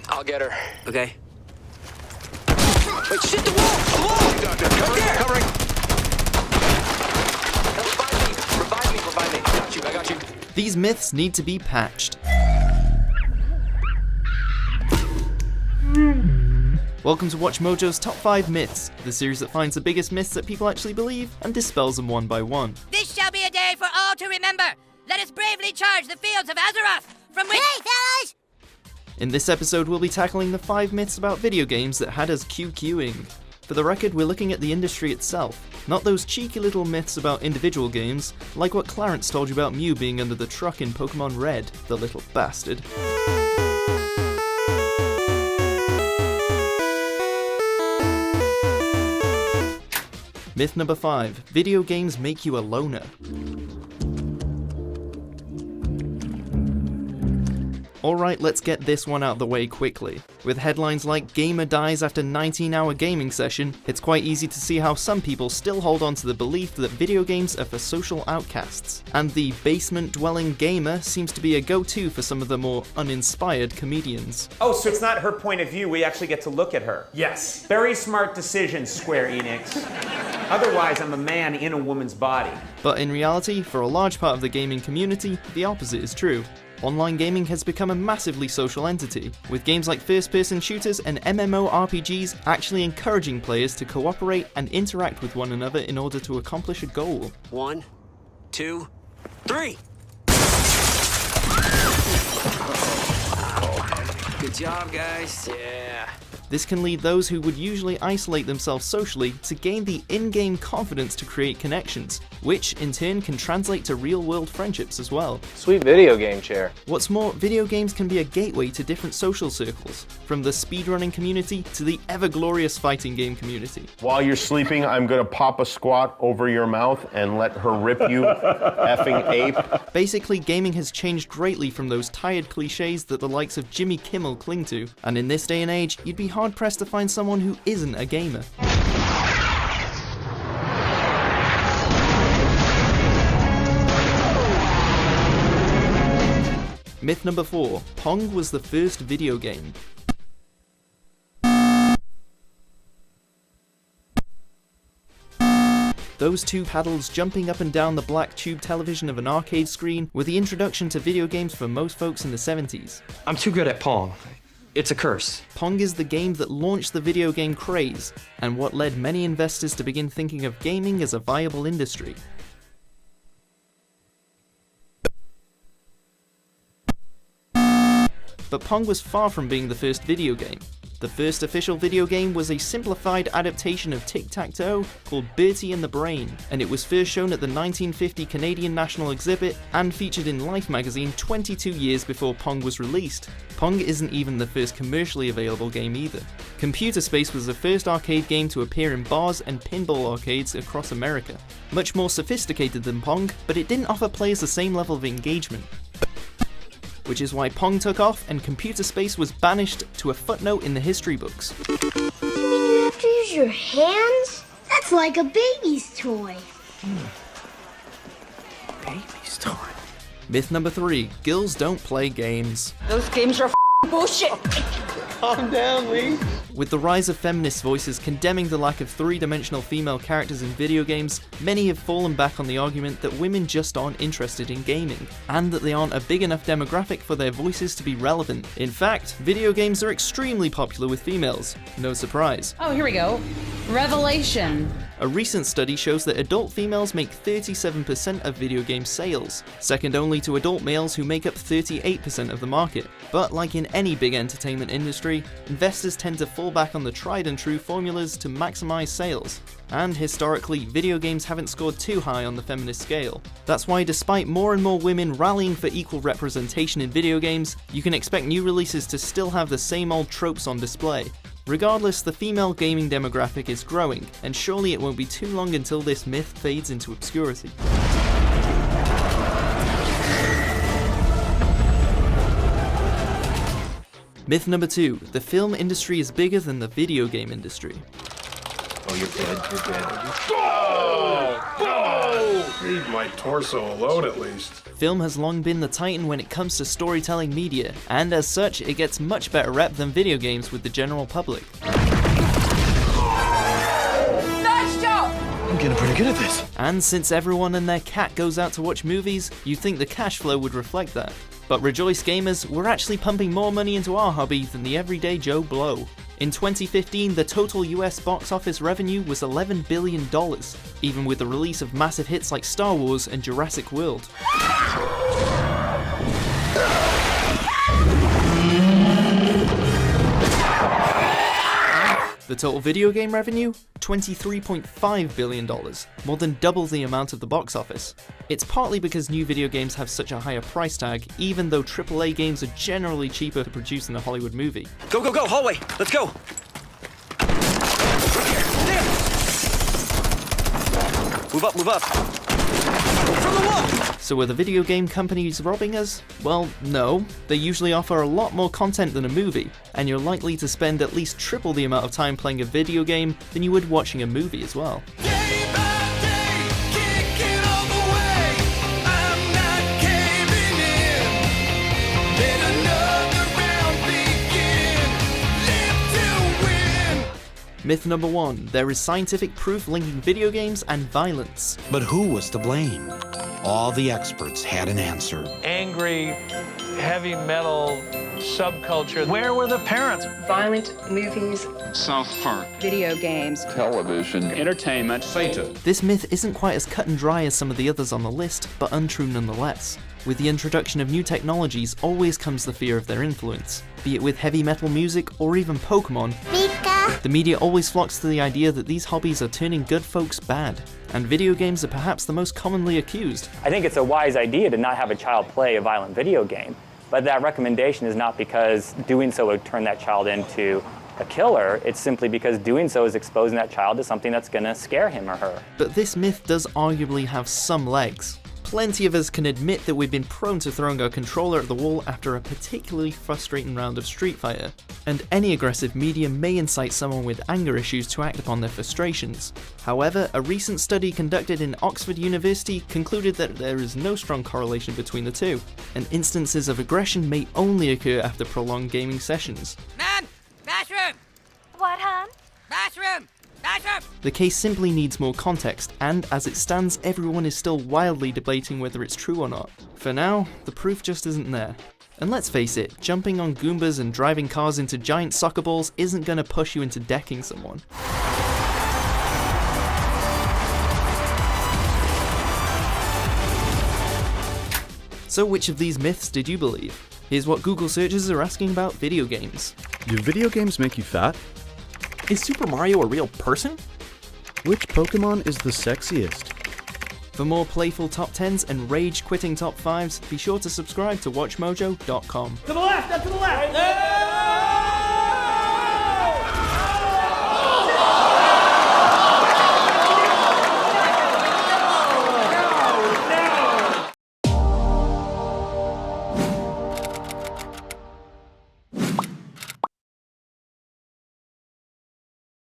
I'll get her. Okay. Wait, shit, the wall! Doctor, covering. Revive me. I got you. These myths need to be patched. Welcome to WatchMojo's Top 5 Myths, the series that finds the biggest myths that people actually believe and dispels them one by one. This shall be a day for all to remember. Let us bravely charge the fields of Azeroth, from which— Hey, fellas! In this episode, we'll be tackling the 5 myths about video games that had us QQing. For the record, we're looking at the industry itself, not those cheeky little myths about individual games, like what Clarence told you about Mew being under the truck in Pokemon Red, the little bastard. Myth number 5. Video games make you a loner. Alright, let's get this one out the way quickly. With headlines like "Gamer dies after 19-hour gaming session," it's quite easy to see how some people still hold on to the belief that video games are for social outcasts. And the basement-dwelling gamer seems to be a go-to for some of the more uninspired comedians. Oh, so it's not her point of view, we actually get to look at her. Yes. Very smart decision, Square Enix. Otherwise, I'm a man in a woman's body. But in reality, for a large part of the gaming community, the opposite is true. Online gaming has become a massively social entity, with games like first-person shooters and MMORPGs actually encouraging players to cooperate and interact with one another in order to accomplish a goal. 1, 2, 3! Good job, guys. Yeah. This can lead those who would usually isolate themselves socially to gain the in-game confidence to create connections, which in turn can translate to real-world friendships as well. Sweet video game chair. What's more, video games can be a gateway to different social circles, from the speedrunning community to the ever-glorious fighting game community. While you're sleeping, I'm gonna pop a squat over your mouth and let her rip you, effing ape. Basically, gaming has changed greatly from those tired cliches that the likes of Jimmy Kimmel cling to, and in this day and age, you'd be hard-pressed to find someone who isn't a gamer. Myth number 4. Pong was the first video game. Those two paddles jumping up and down the black tube television of an arcade screen were the introduction to video games for most folks in the 70s. I'm too good at Pong. It's a curse. Pong is the game that launched the video game craze, and what led many investors to begin thinking of gaming as a viable industry. But Pong was far from being the first video game. The first official video game was a simplified adaptation of tic-tac-toe called Bertie and the Brain, and it was first shown at the 1950 Canadian National Exhibit and featured in Life magazine 22 years before Pong was released. Pong isn't even the first commercially available game either. Computer Space was the first arcade game to appear in bars and pinball arcades across America. Much more sophisticated than Pong, but it didn't offer players the same level of engagement. Which is why Pong took off and Computer Space was banished to a footnote in the history books. You mean you have to use your hands? That's like a baby's toy. Baby's toy. Myth number 3. Girls don't play games. Those games are bullshit. Calm down, Lee. With the rise of feminist voices condemning the lack of three-dimensional female characters in video games, many have fallen back on the argument that women just aren't interested in gaming, and that they aren't a big enough demographic for their voices to be relevant. In fact, video games are extremely popular with females. No surprise. Oh, here we go. Revelation. A recent study shows that adult females make 37% of video game sales, second only to adult males who make up 38% of the market. But like in any big entertainment industry, investors tend to fall back on the tried and true formulas to maximize sales. And historically, video games haven't scored too high on the feminist scale. That's why despite more and more women rallying for equal representation in video games, you can expect new releases to still have the same old tropes on display. Regardless, the female gaming demographic is growing, and surely it won't be too long until this myth fades into obscurity. Myth number 2. The film industry is bigger than the video game industry. Oh, you're dead, you're dead. Go! Go! Leave my torso alone at least. Film has long been the titan when it comes to storytelling media, and as such, it gets much better rep than video games with the general public. Nice job! I'm getting pretty good at this. And since everyone and their cat goes out to watch movies, you'd think the cash flow would reflect that. But rejoice gamers, we're actually pumping more money into our hobby than the everyday Joe Blow. In 2015, the total US box office revenue was $11 billion, even with the release of massive hits like Star Wars and Jurassic World. The total video game revenue? $23.5 billion, more than double the amount of the box office. It's partly because new video games have such a higher price tag, even though AAA games are generally cheaper to produce than a Hollywood movie. Go, go, go, hallway. Let's go. There. Move up, move up. From the wall. So are the video game companies robbing us? Well, no. They usually offer a lot more content than a movie, and you're likely to spend at least triple the amount of time playing a video game than you would watching a movie as well. Myth number 1, there is scientific proof linking video games and violence. But who was to blame? All the experts had an answer. Angry, heavy metal subculture. Where were the parents? Violent movies. South Park. Video games. Television. Entertainment. Satan. This myth isn't quite as cut and dry as some of the others on the list, but untrue nonetheless. With the introduction of new technologies always comes the fear of their influence. Be it with heavy metal music or even Pokemon, the media always flocks to the idea that these hobbies are turning good folks bad, and video games are perhaps the most commonly accused. I think it's a wise idea to not have a child play a violent video game, but that recommendation is not because doing so would turn that child into a killer. It's simply because doing so is exposing that child to something that's going to scare him or her. But this myth does arguably have some legs. Plenty of us can admit that we've been prone to throwing our controller at the wall after a particularly frustrating round of Street Fighter, and any aggressive medium may incite someone with anger issues to act upon their frustrations. However, a recent study conducted in Oxford University concluded that there is no strong correlation between the two, and instances of aggression may only occur after prolonged gaming sessions. Ma'am! Bathroom! What, hon? Bathroom! Bathroom! The case simply needs more context, and as it stands, everyone is still wildly debating whether it's true or not. For now, the proof just isn't there. And let's face it, jumping on Goombas and driving cars into giant soccer balls isn't gonna push you into decking someone. So which of these myths did you believe? Here's what Google searches are asking about video games. Do video games make you fat? Is Super Mario a real person? Which Pokemon is the sexiest? For more playful top 10s and rage-quitting top 5s, be sure to subscribe to WatchMojo.com. To the left, up to the left!